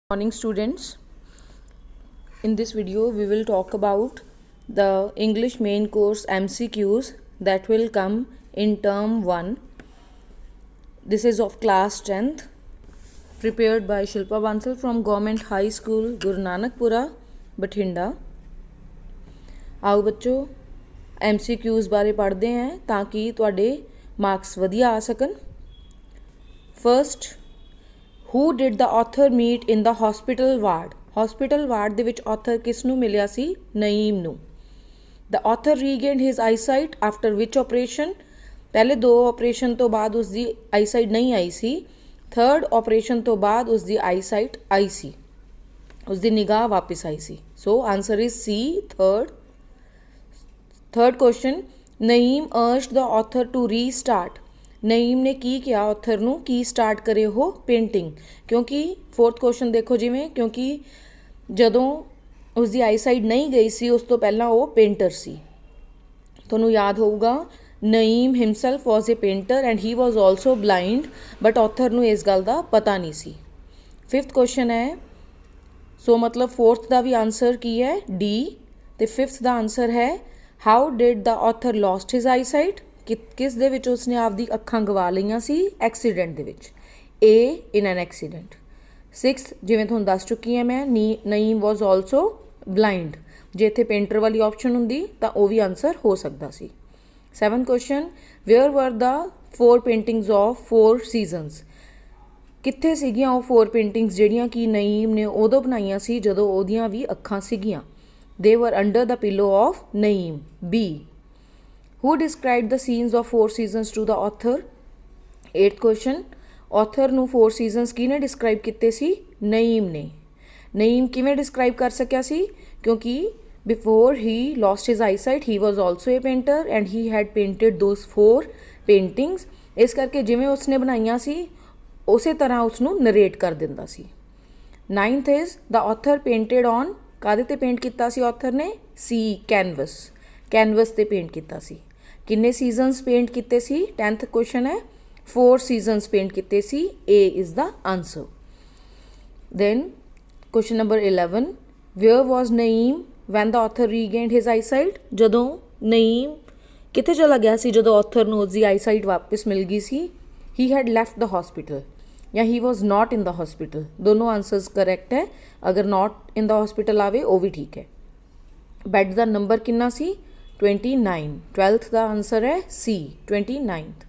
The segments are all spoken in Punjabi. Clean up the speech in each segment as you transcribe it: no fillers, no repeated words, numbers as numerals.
Morning students. In this video we will talk about the English main course MCQs that will come in term 1. This is of class 10th, prepared by Shilpa Bansal from Government High School Guru Nanakpura Bathinda. आओ बच्चों MCQs बारे पढ़ते हैं ताकि तुहाडे मार्क्स वधिया आ सकन. First, who did the author meet in the hospital ward? Hospital ward ਦੇ ਵਿੱਚ author ਕਿਸ ਨੂੰ ਮਿਲਿਆ ਸੀ? ਨਈਮ ਨੂੰ. The author regained his eyesight after which operation? ਪਹਿਲੇ 2 ਆਪਰੇਸ਼ਨ ਤੋਂ ਬਾਅਦ ਉਸ ਦੀ ਆਈਸਾਈਟ ਨਹੀਂ ਆਈ ਸੀ. 3rd ਆਪਰੇਸ਼ਨ ਤੋਂ ਬਾਅਦ ਉਸ ਦੀ ਆਈਸਾਈਟ ਆਈ ਸੀ, ਉਸ ਦੀ ਨਿਗਾਹ ਵਾਪਸ ਆਈ ਸੀ. So answer is C, 3rd. Third question, Naeem urged the author to restart. Naeem ਨੇ ਕੀ ਕਿਹਾ ਆਥਰ ਨੂੰ ਕੀ ਸਟਾਰਟ ਕਰੇ ਉਹ ਪੇਂਟਿੰਗ, ਕਿਉਂਕਿ 4th ਕੁਐਸਚਨ ਦੇਖੋ ਜਿਵੇਂ, ਕਿਉਂਕਿ ਜਦੋਂ ਉਸ ਦੀ ਆਈਸਾਈਟ ਨਹੀਂ ਗਈ ਸੀ ਉਸ ਤੋਂ ਪਹਿਲਾਂ ਉਹ ਪੇਂਟਰ ਸੀ. ਤੁਹਾਨੂੰ ਯਾਦ ਹੋਊਗਾ Naeem himself was A painter and he was also blind, but author ਨੂੰ ਇਸ ਗੱਲ ਦਾ ਪਤਾ ਨਹੀਂ ਸੀ. 5th ਕੁਐਸਚਨ ਹੈ, ਸੋ ਮਤਲਬ 4th ਦਾ ਵੀ ਆਨਸਰ ਕੀ ਹੈ? D. ਤੇ 5th ਦਾ ਆਨਸਰ ਹੈ how did the author lost his eyesight? ਕਿਸ ਦੇ ਵਿੱਚ ਉਸਨੇ ਆਪਦੀ ਅੱਖਾਂ ਗਵਾ ਲਈਆਂ ਸੀ? ਐਕਸੀਡੈਂਟ ਦੇ ਵਿੱਚ. A, in N accident. 6th ਜਿਵੇਂ ਤੁਹਾਨੂੰ ਦੱਸ ਚੁੱਕੀ ਹਾਂ ਮੈਂ, ਨਈਮ ਵਾਜ਼ ਆਲਸੋ ਬਲਾਈਂਡ. ਜੇ ਇੱਥੇ ਪੇਂਟਰ ਵਾਲੀ ਆਪਸ਼ਨ ਹੁੰਦੀ ਤਾਂ ਉਹ ਵੀ ਆਨਸਰ ਹੋ ਸਕਦਾ ਸੀ. 7th ਕੁਐਸਚਨ, ਵੇਅਰ ਵਰ ਦਾ 4 ਪੇਂਟਿੰਗਸ ਆਫ 4 ਸੀਜ਼ਨਸ? ਕਿੱਥੇ ਸੀਗੀਆਂ ਉਹ 4 ਪੇਂਟਿੰਗਸ ਜਿਹੜੀਆਂ ਕਿ ਨਈਮ ਨੇ ਉਦੋਂ ਬਣਾਈਆਂ ਸੀ ਜਦੋਂ ਉਹਦੀਆਂ ਵੀ ਅੱਖਾਂ ਸੀਗੀਆਂ? ਦੇ ਵਰ under the pillow of Naeem. B. Who described the scenes of 4 seasons to the author? 8th question, author ਨੂੰ 4 seasons ਕਿਹਨੇ describe ਕੀਤੇ ਸੀ? ਨਈਮ ਨੇ. ਨਈਮ ਕਿਵੇਂ describe ਕਰ ਸਕਿਆ ਸੀ? ਕਿਉਂਕਿ before he lost his eyesight he was also a painter and he had painted those 4 paintings. ਇਸ ਕਰਕੇ ਜਿਵੇਂ ਉਸਨੇ ਬਣਾਈਆਂ ਸੀ ਉਸੇ ਤਰ੍ਹਾਂ ਉਸਨੂੰ ਨਰੇਟ ਕਰ ਦਿੰਦਾ ਸੀ. 9th is the author painted on, ਕਾਹਦੇ ਤੇ ਪੇਂਟ ਕੀਤਾ ਸੀ author ਨੇ? C, canvas. ਕੈਨਵਸ ਤੇ ਪੇਂਟ ਕੀਤਾ ਸੀ. ਕਿੰਨੇ ਸੀਜ਼ਨਸ ਪੇਂਟ ਕੀਤੇ ਸੀ? 10th ਕੁਐਸਚਨ ਹੈ. 4 ਸੀਜ਼ਨਸ ਪੇਂਟ ਕੀਤੇ ਸੀ. A is the answer. Then question number 11, where was Naeem when the author regained his eyesight? ਜਦੋਂ ਨਈਮ ਕਿੱਥੇ ਚਲਾ ਗਿਆ ਸੀ ਜਦੋਂ ਆਥਰ ਨੂੰ ਉਸਦੀ ਆਈਸਾਈਟ ਵਾਪਸ ਮਿਲ ਗਈ ਸੀ? He had left the hospital ਜਾਂ he was not in the hospital. ਦੋਨੋਂ ਆਨਸਰਸ ਕਰੈਕਟ ਹੈ. ਅਗਰ not in the hospital ਆਵੇ ਉਹ ਵੀ ਠੀਕ ਹੈ. ਬੈੱਡ ਦਾ ਨੰਬਰ ਕਿੰਨਾ ਸੀ? 29. 12th ਦਾ ਆਨਸਰ ਹੈ C, 29th.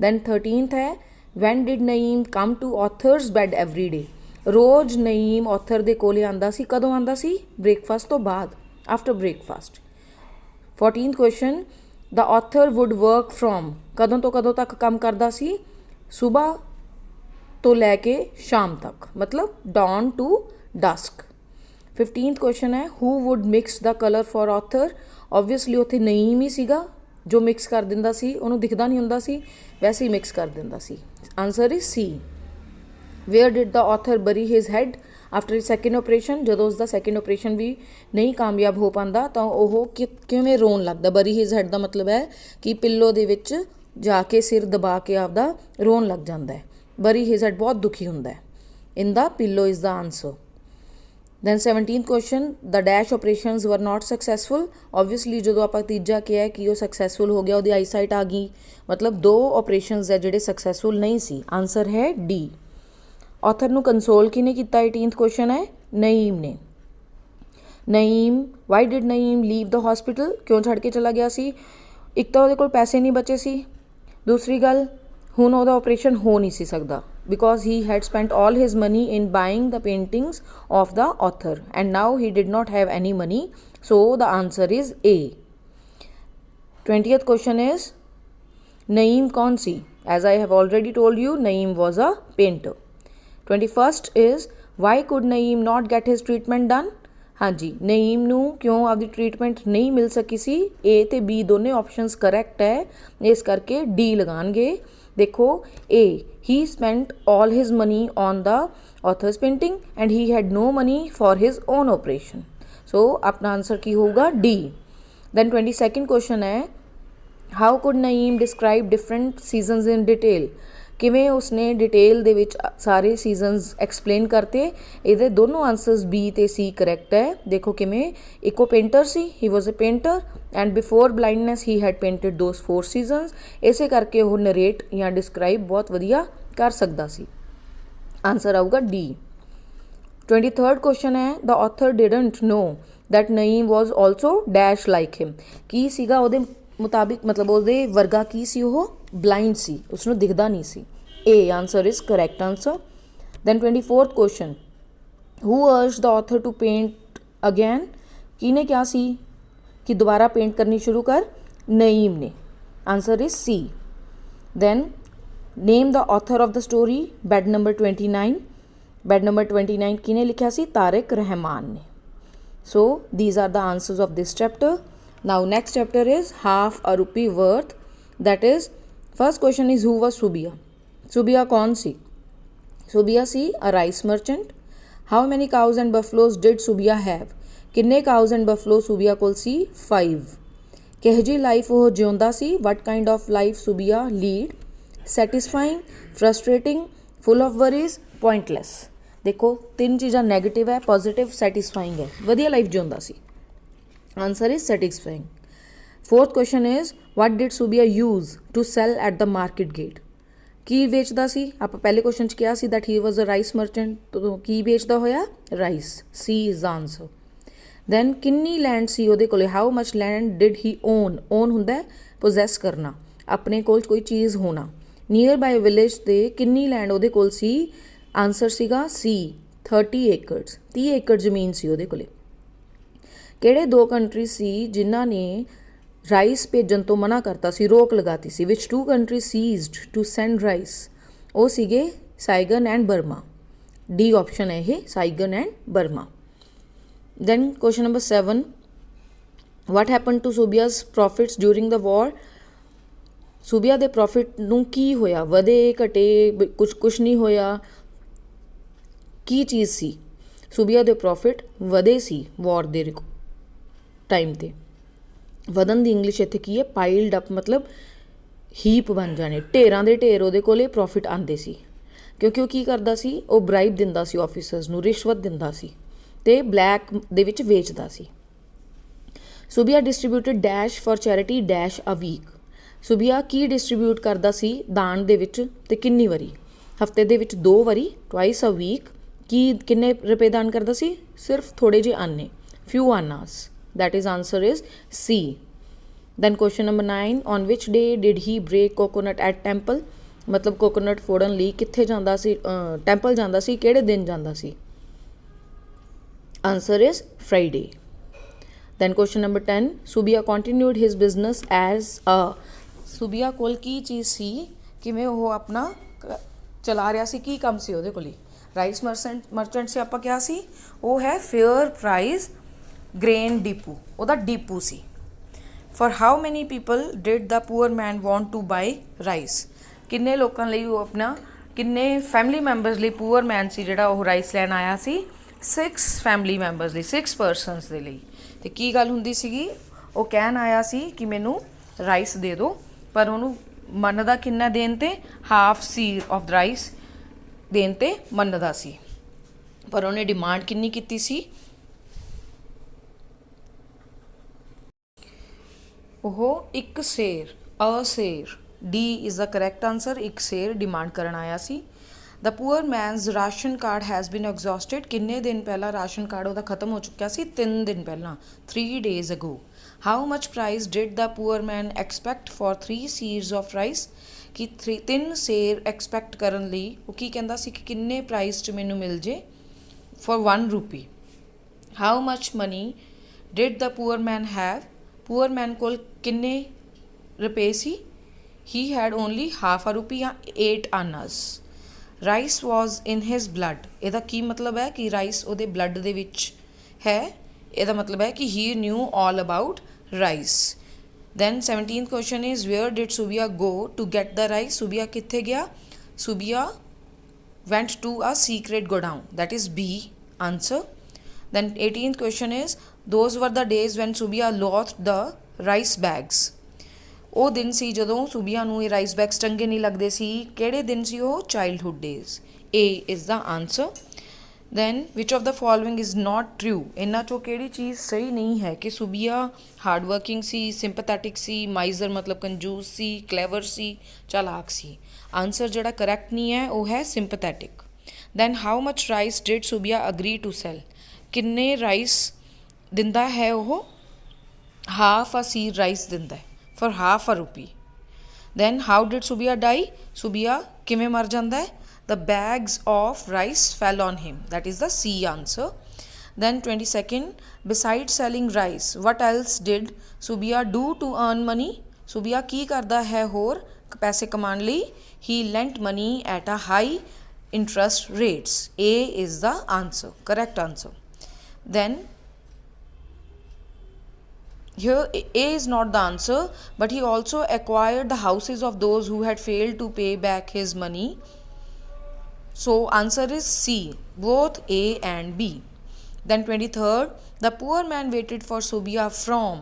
Then 13th ਹੈ, when did Naeem come to author's bed every day? Rose Naeem author ਦੇ ਕੋਲੇ ਆਂਦਾ ਸੀ. ਕਦੋਂ ਆਂਦਾ ਸੀ? ਬ੍ਰੇਕਫਾਸਟ ਤੋਂ ਬਾਅਦ, after breakfast. 14th question, the author would work from, ਕਦੋਂ ਤੋਂ ਕਦੋਂ ਤੱਕ ਕੰਮ ਕਰਦਾ ਸੀ? ਸੁਬਾਹ ਤੋਂ ਲੈ ਕੇ ਸ਼ਾਮ ਤੱਕ, ਮਤਲਬ dawn to dusk. 15th question ਹੈ, who would mix the color for author? Obviously ਉੱਥੇ ਨਈਮ ਹੀ ਸੀਗਾ ਜੋ ਮਿਕਸ ਕਰ ਦਿੰਦਾ ਸੀ. ਉਹਨੂੰ ਦਿਖਦਾ ਨਹੀਂ ਹੁੰਦਾ ਸੀ, ਵੈਸੇ ਹੀ ਮਿਕਸ ਕਰ ਦਿੰਦਾ ਸੀ. Answer is C. Where did the author bury his head after his second operation? ਜਦੋਂ ਉਸਦਾ ਸੈਕਿੰਡ ਆਪਰੇਸ਼ਨ ਵੀ ਨਹੀਂ ਕਾਮਯਾਬ ਹੋ ਪਾਉਂਦਾ ਤਾਂ ਉਹ ਕਿਵੇਂ ਰੋਣ ਲੱਗਦਾ? ਬਰੀ ਹਿਜ਼ ਹੈਡ ਦਾ ਮਤਲਬ ਹੈ ਕਿ ਪਿੱਲੋ ਦੇ ਵਿੱਚ ਜਾ ਕੇ ਸਿਰ ਦਬਾ ਕੇ ਆਪਦਾ ਰੋਣ ਲੱਗ ਜਾਂਦਾ ਹੈ. ਬਰੀ ਹਿਜ਼ ਹੈਡ ਬਹੁਤ ਦੁਖੀ ਹੁੰਦਾ ਹੈ. In the pillow is the answer. Then 17th question, the dash operations were not successful. Obviously ਜਦੋਂ ਆਪਾਂ ਤੀਜਾ ਕਿਹਾ ਕਿ ਉਹ ਸਕਸੈਸਫੁਲ ਹੋ ਗਿਆ, ਉਹਦੀ ਆਈਸਾਈਟ ਆ ਗਈ, ਮਤਲਬ 2 ਆਪਰੇਸ਼ਨਸ ਹੈ ਜਿਹੜੇ ਸਕਸੈਸਫੁਲ ਨਹੀਂ ਸੀ. ਆਨਸਰ ਹੈ D. ਆਥਰ ਨੂੰ ਕੰਸੋਲ ਕਿਹਨੇ ਕੀਤਾ? 18th ਕੁਐਸਚਨ ਹੈ, ਨਈਮ ਨੇ. Naeem, why did Naeem leave the hospital? ਕਿਉਂ ਛੱਡ ਕੇ ਚਲਾ ਗਿਆ ਸੀ? ਇੱਕ ਤਾਂ ਉਹਦੇ ਕੋਲ ਪੈਸੇ ਨਹੀਂ ਬਚੇ ਸੀ, ਦੂਸਰੀ ਗੱਲ ਹੁਣ ਉਹਦਾ ਆਪਰੇਸ਼ਨ ਹੋ ਨਹੀਂ ਸੀ ਸਕਦਾ because he had spent all his money in buying the paintings of the author and now he did not have any money, so the answer is A. 20th question is, Naeem kaun si? As I have already told you, Naeem was a painter. 21st is, why could Naeem not get his treatment done? ਹਾਂਜੀ, ਨਈਮ ਨੂੰ ਕਿਉਂ ਆਪਦੀ ਟ੍ਰੀਟਮੈਂਟ ਨਹੀਂ ਮਿਲ ਸਕੀ ਸੀ? A ਤੇ B ਦੋਨੇ ਆਪਸ਼ਨਸ ਕਰੈਕਟ ਹੈ, ਇਸ ਕਰਕੇ D ਲਗਾਣਗੇ. ਦੇਖੋ A, he spent all his money on the author's painting and he had no money for his own operation. So ਆਪਣਾ ਆਨਸਰ ਕੀ ਹੋਊਗਾ? D. Then 22nd question ਹੈ, how could Naeem describe different seasons in detail? ਕਿਵੇਂ ਉਸਨੇ ਡਿਟੇਲ ਦੇ ਵਿੱਚ ਸਾਰੇ ਸੀਜ਼ਨਸ ਐਕਸਪਲੇਨ ਕਰਤੇ। ਇਹਦੇ ਦੋਨੋਂ ਆਂਸਰਸ ਬੀ ਤੇ ਸੀ ਕਰੈਕਟ ਹੈ। ਦੇਖੋ ਕਿਵੇਂ, ਇੱਕੋ ਪੇਂਟਰ ਸੀ, he was a painter and before blindness he had painted those 4 seasons. ਇਸੇ ਕਰਕੇ ਉਹ ਨਰੇਟ ਜਾਂ ਡਿਸਕ੍ਰਾਈਬ ਬਹੁਤ ਵਧੀਆ ਕਰ ਸਕਦਾ ਸੀ। ਆਂਸਰ ਆਊਗਾ ਡੀ। 23rd ਕੁਐਸਚਨ ਹੈ, the author didn't know that Naeem was also dash like him. ਕੀ ਸੀਗਾ ਉਹਦੇ ਮੁਤਾਬਿਕ, ਮਤਲਬ ਉਹਦੇ ਵਰਗਾ ਕੀ ਸੀ, ਉਹ ਬਲਾਈਂਡ ਸੀ, ਉਸਨੂੰ ਦਿਖਦਾ ਨਹੀਂ ਸੀ। A answer is correct answer. Then 24th question, who urged the author to paint again. ਕਿਹਨੇ ਕਿਹਾ ਸੀ ਕਿ ਦੁਬਾਰਾ ਪੇਂਟ ਕਰਨੀ ਸ਼ੁਰੂ ਕਰ? ਨਈਮ ਨੇ। Answer is C. Then name the author of the story bed number 29। Bed number 29 ਕਿਹਨੇ ਲਿਖਿਆ ਸੀ? ਤਾਰਿਕ ਰਹਿਮਾਨ ਨੇ। ਸੋ these are the answers of this chapter. Now next chapter is half a rupee worth. That is, first question is who was Subia? Subia कौन सी? Subia C a rice merchant. How many cows and buffaloes did Subia have? किन्ने cows and buffalo Subia कोल सी? 5. ਕਿਹੋ ਜਿਹੀ ਲਾਈਫ ਉਹ ਜਿਉਂਦਾ ਸੀ? What kind of life Subia lead? Satisfying, frustrating, full of worries, pointless. ਦੇਖੋ 3 ਚੀਜ਼ਾਂ ਨੈਗੇਟਿਵ ਹੈ, ਪੋਜ਼ੀਟਿਵ, ਸੈਟਿਸਫਾਈਂਗ ਹੈ। ਵਧੀਆ ਲਾਈਫ ਜਿਉਂਦਾ ਸੀ। Answer is satisfying. 4th question is what did Subbiah use to sell at the market gate. ਕੀ ਵੇਚਦਾ ਸੀ? ਆਪਾਂ ਪਹਿਲੇ ਕੁਐਸਚਨ 'ਚ ਕਿਹਾ ਸੀ that he was a rice merchant. ਤੋਂ ਕੀ ਵੇਚਦਾ ਹੋਇਆ? Rice. C is answer. Then ਕਿੰਨੀ ਲੈਂਡ ਸੀ ਉਹਦੇ ਕੋਲੇ? How much land did he own. Own ਹੁੰਦਾ ਹੈ ਪੋਜ਼ੈਸ ਕਰਨਾ, ਆਪਣੇ ਕੋਲ ਕੋਈ ਚੀਜ਼ ਹੋਣਾ। ਨੀਅਰ ਬਾਏ ਵਿਲੇਜ ਤੇ ਕਿੰਨੀ ਲੈਂਡ ਉਹਦੇ ਕੋਲ ਸੀ? ਆਂਸਰ ਸੀਗਾ ਸੀ 30 ਏਕੜਸ। 30 ਏਕੜ ਜ਼ਮੀਨ ਸੀ ਉਹਦੇ ਕੋਲੇ। ਕਿਹੜੇ 2 ਕੰਟਰੀ ਸੀ ਜਿਨ੍ਹਾਂ ਨੇ ਰਾਈਸ ਭੇਜਣ ਤੋਂ ਮਨਾ ਕਰਤਾ ਸੀ, ਰੋਕ ਲਗਾਤੀ ਸੀ? Which 2 country ceased to send rice? ਉਹ ਸੀਗੇ Saigon and Burma. D option ਹੈ ਇਹ, Saigon and Burma. Then question number 7, what happen to Subbiah's profits during the war. Subbiah ਦੇ ਪ੍ਰੋਫਿਟ ਨੂੰ ਕੀ ਹੋਇਆ? ਵਧੇ, ਘਟੇ, ਕੁਛ ਨਹੀਂ ਹੋਇਆ? ਕੀ ਚੀਜ਼ ਸੀ? ਸੂਬੀਆ ਦੇ ਪ੍ਰੋਫਿਟ ਵਧੇ ਸੀ ਵਾਰ ਦੇ ਟਾਈਮ 'ਤੇ। ਵਧਣ ਦੀ ਇੰਗਲਿਸ਼ ਇੱਥੇ ਕੀ ਹੈ? ਪਾਈਲਡ ਅਪ, ਮਤਲਬ ਹੀਪ ਬਣ ਜਾਣੇ, ਢੇਰਾਂ ਦੇ ਢੇਰ ਉਹਦੇ ਕੋਲੇ ਪ੍ਰੋਫਿਟ ਆਉਂਦੇ ਸੀ। ਕਿਉਂਕਿ ਉਹ ਕੀ ਕਰਦਾ ਸੀ? ਉਹ ਬ੍ਰਾਈਬ ਦਿੰਦਾ ਸੀ ਆਫਿਸਰਸ ਨੂੰ, ਰਿਸ਼ਵਤ ਦਿੰਦਾ ਸੀ ਅਤੇ ਬਲੈਕ ਦੇ ਵਿੱਚ ਵੇਚਦਾ ਸੀ। Subbiah distributed dash for charity dash a week. Subbiah ਕੀ ਡਿਸਟਰੀਬਿਊਟ ਕਰਦਾ ਸੀ ਦਾਨ ਦੇ ਵਿੱਚ ਅਤੇ ਕਿੰਨੀ ਵਾਰੀ? ਹਫਤੇ ਦੇ ਵਿੱਚ 2 ਵਾਰੀ, ਟਵਾਈਸ ਅ ਵੀਕ। ਕੀ ਕਿੰਨੇ ਰੁਪਏ ਦਾਨ ਕਰਦਾ ਸੀ? ਸਿਰਫ ਥੋੜ੍ਹੇ ਜਿਹੇ ਆਨੇ, few annas. That is answer is C. Then question number 9, on which day did he break coconut at temple. ਮਤਲਬ ਕੋਕੋਨਟ ਫੋੜਨ ਲਈ ਕਿੱਥੇ ਜਾਂਦਾ ਸੀ? ਟੈਂਪਲ ਜਾਂਦਾ ਸੀ। ਕਿਹੜੇ ਦਿਨ ਜਾਂਦਾ ਸੀ? Answer is Friday. Then question number 10, Subbiah continued his business as a. Subbiah ਕੋਲ ਕੀ ਚੀਜ਼ ਸੀ? ਕਿਵੇਂ ਉਹ ਆਪਣਾ ਚਲਾ ਰਿਹਾ ਸੀ? ਕੀ ਕੰਮ ਸੀ ਉਹਦੇ ਕੋਲ? ਰਾਈਸ ਮਰਚੈਂਟ ਸੇ ਆਪਾਂ ਕਿਹਾ ਸੀ ਉਹ ਹੈ ਫੇਅਰ ਪ੍ਰਾਈਸ ਗ੍ਰੇਨ ਡਿਪੂ, ਉਹਦਾ ਡਿਪੂ ਸੀ। For how many people did the poor man want to buy rice. ਕਿੰਨੇ ਲੋਕਾਂ ਲਈ ਉਹ ਆਪਣਾ, ਕਿੰਨੇ ਫੈਮਿਲੀ ਮੈਂਬਰਸ ਲਈ ਪੂਅਰ ਮੈਨ ਸੀ ਜਿਹੜਾ ਉਹ ਰਾਈਸ ਲੈਣ ਆਇਆ ਸੀ? 6 ਫੈਮਿਲੀ ਮੈਂਬਰਸ ਲਈ, 6 ਪਰਸਨਸ ਦੇ ਲਈ। ਅਤੇ ਕੀ ਗੱਲ ਹੁੰਦੀ ਸੀਗੀ? ਉਹ ਕਹਿਣ ਆਇਆ ਸੀ ਕਿ ਮੈਨੂੰ ਰਾਈਸ ਦੇ ਦਿਓ, ਪਰ ਉਹਨੂੰ ਮੰਨਦਾ ਕਿੰਨਾ ਦੇਣ 'ਤੇ? ਹਾਫ ਸੀਰ ਆਫ ਰਾਈਸ ਦੇਣ 'ਤੇ ਮੰਨਦਾ ਸੀ, ਪਰ ਉਹਨੇ ਡਿਮਾਂਡ ਕਿੰਨੀ ਕੀਤੀ ਸੀ? ਉਹ 1 seer, a seer. D is the correct answer. 1 seer demand ਕਰਨ ਆਇਆ ਸੀ। The poor man's ration card has been exhausted. ਕਿੰਨੇ ਦਿਨ ਪਹਿਲਾਂ ਰਾਸ਼ਨ ਕਾਰਡ ਉਹਦਾ ਖਤਮ ਹੋ ਚੁੱਕਿਆ ਸੀ? 3 ਦਿਨ ਪਹਿਲਾਂ, 3 days ago. How much price did the poor man expect for 3 seers of rice. ਕਿ 3 ਸੇਰ ਐਕਸਪੈਕਟ ਕਰਨ ਲਈ ਉਹ ਕੀ ਕਹਿੰਦਾ ਸੀ ਕਿ ਕਿੰਨੇ ਪ੍ਰਾਈਸ 'ਚ ਮੈਨੂੰ ਮਿਲ ਜੇ? For 1 rupee. How much money did the poor man have. Poor man ਕੋਲ ਕਿੰਨੇ ਰੁਪਏ ਸੀ? He had only half a rupee ਜਾਂ 8 annas. Rice was in his blood. ਇਹਦਾ ਕੀ ਮਤਲਬ ਹੈ? ਕਿ ਰਾਈਸ ਉਹਦੇ ਬਲੱਡ ਦੇ ਵਿੱਚ ਹੈ। ਇਹਦਾ ਮਤਲਬ ਹੈ ਕਿ he knew all about rice. Then 17th question is where did Subbiah go to get the rice. Subbiah ਕਿੱਥੇ ਗਿਆ? ਸੂਬੀਆ went to a secret godown. That is B answer. Then 18th question is those were the days when Subia lost the rice bags. ਉਹ ਦਿਨ ਸੀ ਜਦੋਂ ਸੁਬੀਆ ਨੂੰ ਇਹ ਰਾਈਸ ਬੈਗਸ ਚੰਗੇ ਨਹੀਂ ਲੱਗਦੇ ਸੀ। ਕਿਹੜੇ ਦਿਨ ਸੀ ਉਹ? Childhood days. A is the answer. Then which of the following is not true, ਇਹਨਾਂ 'ਚੋਂ ਕਿਹੜੀ ਚੀਜ਼ ਸਹੀ ਨਹੀਂ ਹੈ ਕਿ ਸੁਬੀਆ ਹਾਰਡ ਵਰਕਿੰਗ ਸੀ, ਸਿੰਪੈਥੈਟਿਕ ਸੀ, ਮਾਈਜ਼ਰ ਮਤਲਬ ਕੰਜੂਸ ਸੀ, ਕਲੈਵਰ ਸੀ, ਚਾਲਾਕ ਸੀ। ਆਂਸਰ ਜਿਹੜਾ ਕਰੈਕਟ ਨਹੀਂ ਹੈ ਉਹ ਹੈ sympathetic. Then how much rice did Subbiah agree to sell, ਕਿੰਨੇ ਰਾਈਸ ਦਿੰਦਾ ਹੈ ਉਹ? ਹਾਫ ਅ ਸੀਰ ਰਾਈਸ ਦਿੰਦਾ ਹੈ for half a rupee. Then how did Subbiah die, Subbiah ਕਿਵੇਂ ਮਰ ਜਾਂਦਾ ਹੈ? The bags of rice fell on him, that is the C answer. Then 22nd, besides selling rice what else did Subia do to earn money? Subia ਕੀ ਕਰਦਾ ਹੈ ਹੋਰ ਪੈਸੇ ਕਮਾਉਣ ਲਈ? He lent money at a high interest rates. A is the answer, correct answer. Then here A is not the answer, but he also acquired the houses of those who had failed to pay back his money. So answer is C, both A and B. Then 23rd, the poor man waited for Subia from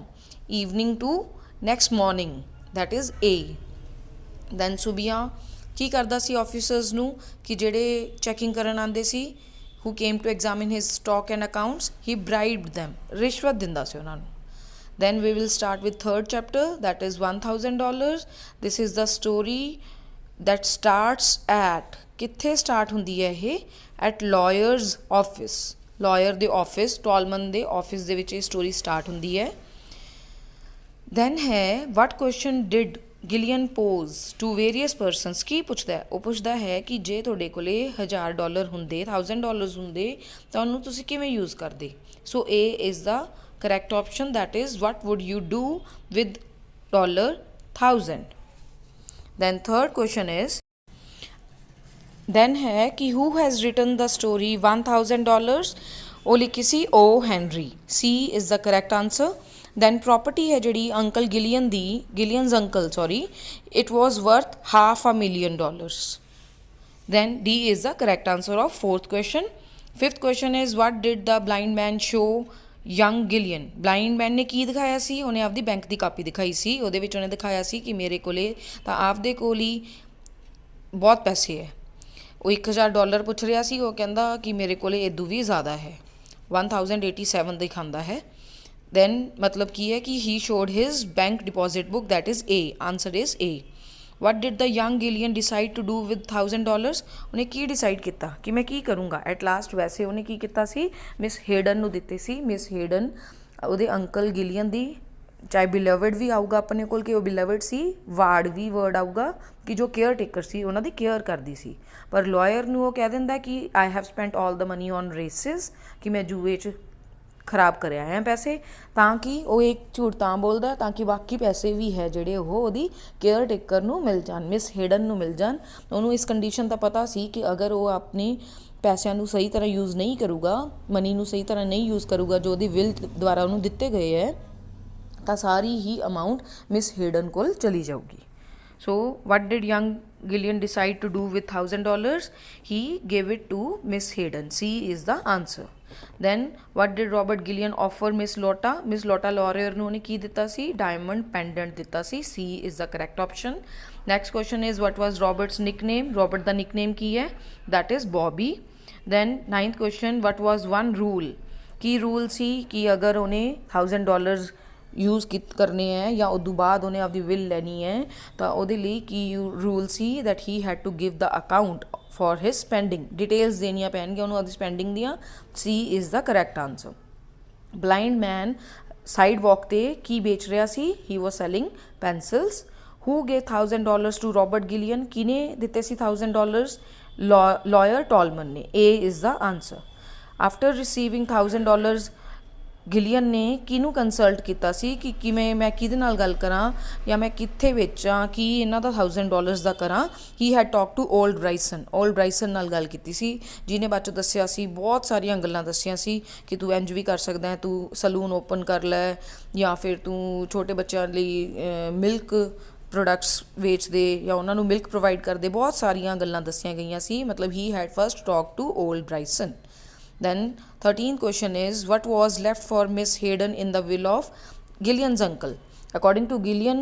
evening to next morning, that is A. Then Subia ਕੀ ਕਰਦਾ ਸੀ ਆਫਿਸਰਸ ਨੂੰ ਕਿ ਜਿਹੜੇ ਚੈਕਿੰਗ ਕਰਨ ਆਉਂਦੇ ਸੀ, who came to examine his stock and accounts, he bribed them, ਰਿਸ਼ਵਤ ਦਿੰਦਾ ਸੀ ਉਹਨਾਂ ਨੂੰ। Then we will start with third chapter, that is $1000. This is the story that starts at, ਕਿੱਥੇ ਸਟਾਰਟ ਹੁੰਦੀ ਹੈ ਇਹ? ਐਟ ਲਾਇਰਸ ਆਫਿਸ, ਲਾਇਰ ਦੇ ਆਫਿਸ, ਟੋਲਮਨ ਦੇ ਆਫਿਸ ਦੇ ਵਿੱਚ ਇਹ ਸਟੋਰੀ ਸਟਾਰਟ ਹੁੰਦੀ ਹੈ। ਦੈਨ ਹੈ what question did Gillian pose to various persons, ਕੀ ਪੁੱਛਦਾ ਹੈ? ਉਹ ਪੁੱਛਦਾ ਹੈ ਕਿ ਜੇ ਤੁਹਾਡੇ ਕੋਲੇ $1000 ਹੁੰਦੇ, $1000 ਹੁੰਦੇ ਤਾਂ ਉਹਨੂੰ ਤੁਸੀਂ ਕਿਵੇਂ ਯੂਜ਼ ਕਰਦੇ? So A is the correct option, that is what would you do with $1000। Then third question is, then ਹੈ ਕਿ who has written the story $1000? ਉਹ ਲਿਖੀ ਸੀ O Henry. C is the correct answer. Then property ਹੈ ਜਿਹੜੀ ਅੰਕਲ ਗਿਲੀਅਨ ਦੀ, Gillian's uncle sorry, it was worth $500,000। Then D is the correct answer of fourth question. Fifth question is what did the blind man show young Gillian? Blind man ਨੇ ਕੀ ਦਿਖਾਇਆ ਸੀ? ਉਹਨੇ ਆਪਦੀ ਬੈਂਕ ਦੀ ਕਾਪੀ ਦਿਖਾਈ ਸੀ। ਉਹਦੇ ਵਿੱਚ ਉਹਨੇ ਦਿਖਾਇਆ ਸੀ ਕਿ ਮੇਰੇ ਕੋਲੇ ਤਾਂ ਆਪਦੇ ਕੋਲ ਹੀ ਬਹੁਤ ਪੈਸੇ ਹੈ। ਉਹ $1000 ਪੁੱਛ ਰਿਹਾ ਸੀ, ਉਹ ਕਹਿੰਦਾ ਕਿ ਮੇਰੇ ਕੋਲ ਇਦੋਂ ਵੀ ਜ਼ਿਆਦਾ ਹੈ, 1087 ਦਿਖਾਉਂਦਾ ਹੈ। ਦੈਨ ਮਤਲਬ ਕੀ ਹੈ ਕਿ he showed his bank deposit book, that is A. Answer is A. What did the young Gillian decide to do with $1000? ਉਹਨੇ ਕੀ ਡਿਸਾਈਡ ਕੀਤਾ ਕਿ ਮੈਂ ਕੀ ਕਰੂੰਗਾ ਐਟ ਲਾਸਟ? ਵੈਸੇ ਉਹਨੇ ਕੀ ਕੀਤਾ ਸੀ? ਮਿਸ ਹੇਡਨ ਨੂੰ ਦਿੱਤੇ ਸੀ। ਮਿਸ ਹੇਡਨ ਉਹਦੇ ਅੰਕਲ ਗਿਲੀਅਨ ਦੀ, ਚਾਹੇ ਬਿਲਵਡ ਵੀ ਆਊਗਾ ਆਪਣੇ ਕੋਲ ਕਿ ਉਹ ਬਿਲਵਡ ਸੀ, ਵਾਰਡ ਵੀ ਵਰਡ ਆਊਗਾ ਕਿ ਜੋ ਕੇਅਰ ਟੇਕਰ ਸੀ, ਉਹਨਾਂ ਦੀ ਕੇਅਰ ਕਰਦੀ ਸੀ। ਪਰ ਲਾਇਰ ਨੂੰ ਉਹ ਕਹਿ ਦਿੰਦਾ ਕਿ I have spent all the money on races, ਕਿ ਮੈਂ ਜੂਏ 'ਚ ਖਰਾਬ ਕਰਿਆ ਹੈ ਪੈਸੇ, ਤਾਂ ਕਿ ਉਹ ਇੱਕ ਝੂਠ ਤਾਂ ਬੋਲਦਾ ਤਾਂ ਕਿ ਬਾਕੀ ਪੈਸੇ ਵੀ ਹੈ ਜਿਹੜੇ ਉਹ ਉਹਦੀ ਕੇਅਰ ਟੇਕਰ ਨੂੰ ਮਿਲ ਜਾਣ, ਮਿਸ ਹੇਡਨ ਨੂੰ ਮਿਲ ਜਾਣ। ਉਹਨੂੰ ਇਸ ਕੰਡੀਸ਼ਨ ਦਾ ਪਤਾ ਸੀ ਕਿ ਅਗਰ ਉਹ ਆਪਣੇ ਪੈਸਿਆਂ ਨੂੰ ਸਹੀ ਤਰ੍ਹਾਂ ਯੂਜ਼ ਨਹੀਂ ਕਰੂਗਾ, ਮਨੀ ਨੂੰ ਸਹੀ ਤਰ੍ਹਾਂ ਨਹੀਂ ਯੂਜ਼ ਕਰੂਗਾ ਜੋ ਉਹਦੀ ਵਿਲ ਦੁਆਰਾ ਉਹਨੂੰ ਦਿੱਤੇ ਗਏ ਹੈ, ਤਾਂ ਸਾਰੀ ਹੀ ਅਮਾਊਂਟ ਮਿਸ ਹੇਡਨ ਕੋਲ ਚਲੀ ਜਾਊਗੀ। So what did young Gillian decide to do with $1000? He gave it to Miss Hayden. C is the answer. Then what did Robert Gillian offer Miss Lotta? Miss Lotta Lauriere ਨੂੰ ਉਹਨੇ ਕੀ ਦਿੱਤਾ ਸੀ? ਡਾਇਮੰਡ ਪੈਂਡੈਂਟ ਦਿੱਤਾ ਸੀ। C is the correct option. Next question is what was Robert's nickname? Robert ਦਾ ਨਿਕਨੇਮ ਕੀ ਹੈ? That is Bobby. Then 9th question, what was one rule? ਕੀ ਰੂਲ ਸੀ ਕਿ ਅਗਰ ਉਹਨੇ $1000 ਯੂਜ਼ ਕਰਨੇ ਹੈ ਜਾਂ ਉਦੋਂ ਬਾਅਦ ਉਹਨੇ ਆਪਦੀ ਵਿਲ ਲੈਣੀ ਹੈ ਤਾਂ ਉਹਦੇ ਲਈ ਕੀ ਰੂਲ ਸੀ? That he had to give the account for his spending, details ਦੇਣੀਆਂ ਪੈਣਗੀਆਂ ਉਹਨੂੰ ਆਪਦੀ ਸਪੈਂਡਿੰਗ ਦੀਆਂ। C is the correct answer. Blind man sidewalk 'ਤੇ ਕੀ ਵੇਚ ਰਿਹਾ ਸੀ? He was selling pencils. Who gave $1000 to Robert Gillian? ਕਿਹਨੇ ਦਿੱਤੇ ਸੀ $1000? ਲਾਇਰ ਟੋਲਮਨ ਨੇ। A is the answer. After receiving $1000 Gillian ਨੇ ਕਿਹਨੂੰ ਕੰਸਲਟ ਕੀਤਾ ਸੀ ਕਿ ਕਿਵੇਂ ਮੈਂ ਕਿਹਦੇ ਨਾਲ ਗੱਲ ਕਰਾਂ ਜਾਂ ਮੈਂ ਕਿੱਥੇ ਵੇਚਾਂ, ਕੀ ਇਹਨਾਂ ਦਾ $1000 ਦਾ ਕਰਾਂ? He had talk to old Bryson. Old Bryson ਨਾਲ ਗੱਲ ਕੀਤੀ ਸੀ, ਜਿਹਨੇ ਬਾਅਦ 'ਚ ਦੱਸਿਆ ਸੀ, ਬਹੁਤ ਸਾਰੀਆਂ ਗੱਲਾਂ ਦੱਸੀਆਂ ਸੀ ਕਿ ਤੂੰ ਇੰਝ ਵੀ ਕਰ ਸਕਦਾ ਹੈ, ਤੂੰ ਸਲੂਨ ਓਪਨ ਕਰ ਲੈ ਜਾਂ ਫਿਰ ਤੂੰ ਛੋਟੇ ਬੱਚਿਆਂ ਲਈ ਮਿਲਕ ਪ੍ਰੋਡਕਟਸ ਵੇਚਦੇ ਜਾਂ ਉਹਨਾਂ ਨੂੰ ਮਿਲਕ ਪ੍ਰੋਵਾਈਡ ਕਰਦੇ, ਬਹੁਤ ਸਾਰੀਆਂ ਗੱਲਾਂ ਦੱਸੀਆਂ ਗਈਆਂ ਸੀ। ਮਤਲਬ he had first talk to old Bryson. Then 13th question is what was left for Miss Hayden in the will of Gillian's uncle? According to Gillian,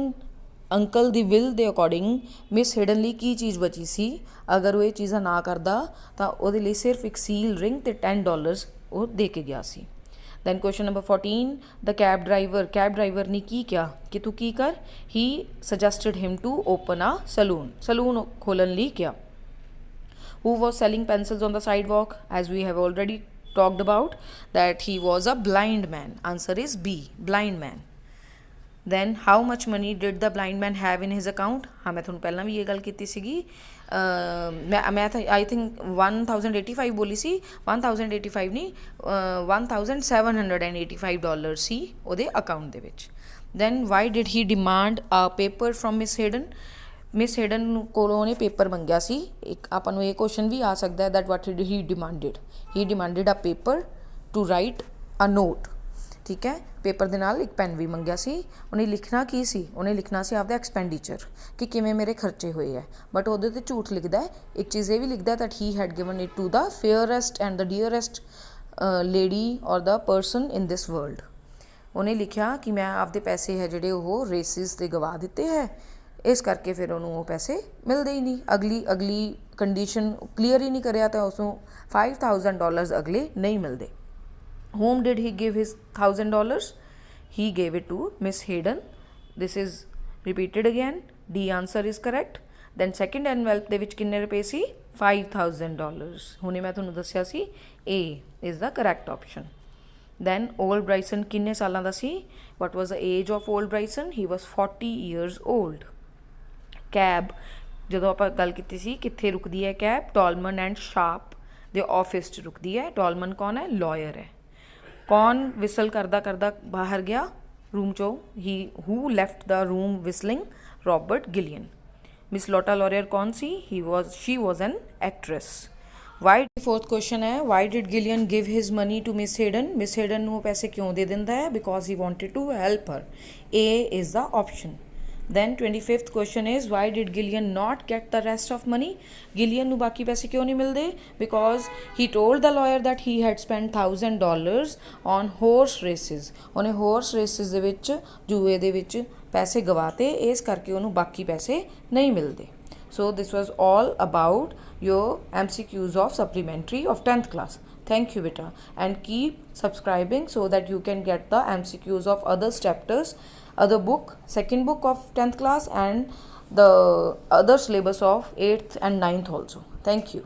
uncle ਦੀ ਵਿਲ ਦੇ ਅਕੋਰਡਿੰਗ ਮਿਸ ਹਿਡਨ ਲਈ ਕੀ ਚੀਜ਼ ਬਚੀ ਸੀ? ਅਗਰ ਉਹ ਇਹ ਚੀਜ਼ਾਂ ਨਾ ਕਰਦਾ ਤਾਂ ਉਹਦੇ ਲਈ ਸਿਰਫ ਇੱਕ ਸੀਲ ਰਿੰਗ ਤੇ $10 ਉਹ ਦੇ ਕੇ ਗਿਆ ਸੀ। ਦੈਨ ਕੁਐਸਚਨ ਨੰਬਰ 14, ਦ ਕੈਬ ਡਰਾਈਵਰ ਨੇ ਕੀ ਕਿਹਾ ਕਿ ਤੂੰ ਕੀ ਕਰ? ਹੀ ਸਜੈਸਟਡ ਹਿਮ ਟੂ ਓਪਨ ਆ ਸਲੂਨ ਖੋਲ੍ਹਣ ਲਈ ਕਿਹਾ। Who was selling pencils on the sidewalk? As we have already talked about that he was a blind man. Answer is B, blind man. Then how much money did the blind man have in his account? हाँ मैं ਤੁਹਾਨੂੰ ਪਹਿਲਾਂ ਵੀ ਇਹ ਗੱਲ ਕੀਤੀ ਸੀਗੀ। ਮੈਂ ਤਾਂ ਆਈ ਥਿੰਕ 1085 ਬੋਲੀ ਸੀ, 1085 ਨਹੀਂ, $1785 ਸੀ ਉਹਦੇ ਅਕਾਊਂਟ ਦੇ ਵਿੱਚ। Then why did he demand a paper from Miss Hayden? Miss hidden ਕੋਲੋਂ ਉਹਨੇ ਪੇਪਰ ਮੰਗਿਆ ਸੀ। ਇੱਕ ਆਪਾਂ ਨੂੰ ਇਹ ਕੁਐਸਚਨ ਵੀ ਆ ਸਕਦਾ ਹੈ that what he demanded a paper to write a note. ਠੀਕ ਹੈ, ਪੇਪਰ ਦੇ ਨਾਲ ਇੱਕ ਪੈਨ ਵੀ ਮੰਗਿਆ ਸੀ। ਉਹਨੇ ਲਿਖਣਾ ਕੀ ਸੀ? ਉਹਨੇ ਲਿਖਣਾ ਸੀ ਆਪਦਾ ਐਕਸਪੈਂਡੀਚਰ ਕਿ ਕਿਵੇਂ ਮੇਰੇ ਖਰਚੇ ਹੋਏ ਹੈ, ਬਟ ਉਹਦੇ 'ਤੇ ਝੂਠ ਲਿਖਦਾ ਹੈ। ਇੱਕ ਚੀਜ਼ ਇਹ ਵੀ ਲਿਖਦਾ that he had given it to the fairest and the dearest lady ਔਰ the person in this world. ਉਹਨੇ ਲਿਖਿਆ ਕਿ ਮੈਂ ਆਪਦੇ ਪੈਸੇ ਹੈ ਜਿਹੜੇ ਉਹ ਰੇਸਿਸ 'ਤੇ ਗਵਾ ਦਿੱਤੇ ਹੈ, ਇਸ ਕਰਕੇ ਫਿਰ ਉਹਨੂੰ ਉਹ ਪੈਸੇ ਮਿਲਦੇ ਹੀ ਨਹੀਂ। ਅਗਲੀ ਕੰਡੀਸ਼ਨ ਕਲੀਅਰ ਹੀ ਨਹੀਂ ਕਰਿਆ ਤਾਂ ਉਸਨੂੰ $5000 ਅਗਲੇ ਨਹੀਂ ਮਿਲਦੇ। Whom did he give his $1000? He gave it to Miss Hayden. This is repeated again. D answer is correct. Then second envelope ਦੇ ਵਿੱਚ ਕਿੰਨੇ ਰੁਪਏ ਸੀ? $5000। ਹੁਣੇ ਮੈਂ ਤੁਹਾਨੂੰ ਦੱਸਿਆ ਸੀ A is the correct option. Then Old Bryson ਕਿੰਨੇ ਸਾਲਾਂ ਦਾ ਸੀ? What was the age of Old Bryson? He was 40 years old. Cab, ਜਦੋਂ ਆਪਾਂ ਗੱਲ ਕੀਤੀ ਸੀ ਕਿੱਥੇ ਰੁਕਦੀ ਹੈ ਕੈਬ? ਟੋਲਮਨ ਐਂਡ ਸ਼ਾਰਪ ਦੇ ਆਫਿਸ 'ਚ ਰੁਕਦੀ ਹੈ। ਟੋਲਮਨ ਕੌਣ ਹੈ? ਲਾਇਰ ਹੈ। ਕੌਣ ਵਿਸਲ ਕਰਦਾ ਕਰਦਾ ਬਾਹਰ ਗਿਆ ਰੂਮ 'ਚੋਂ? Who left the room whistling? Robert Gillian. Miss Lotta Laurier ਕੌਣ ਸੀ? She was an actress. Fourth question ਹੈ why did Gillian give his money to Miss Hayden? Miss Hayden ਨੂੰ ਪੈਸੇ ਕਿਉਂ ਦੇ ਦਿੰਦਾ ਹੈ? Because he wanted to help her. A is the option. Then 25th question is why did Gillian not get the rest of money? Gillian ਨੂੰ ਬਾਕੀ ਪੈਸੇ ਕਿਉਂ ਨਹੀਂ ਮਿਲਦੇ? Because he told the lawyer that he had spent $1000 on horse races. ਉਹਨੇ horse races ਦੇ ਵਿੱਚ ਜੂਏ ਦੇ ਵਿੱਚ ਪੈਸੇ ਗਵਾਤੇ, ਇਸ ਕਰਕੇ ਉਹਨੂੰ ਬਾਕੀ ਪੈਸੇ ਨਹੀਂ ਮਿਲਦੇ। So this was all about your MCQs of supplementary of 10th class. Thank you beta, and keep subscribing so that you can get the MCQs of other chapters, other book, second book of 10th class and the other syllabus of 8th and 9th also. Thank you.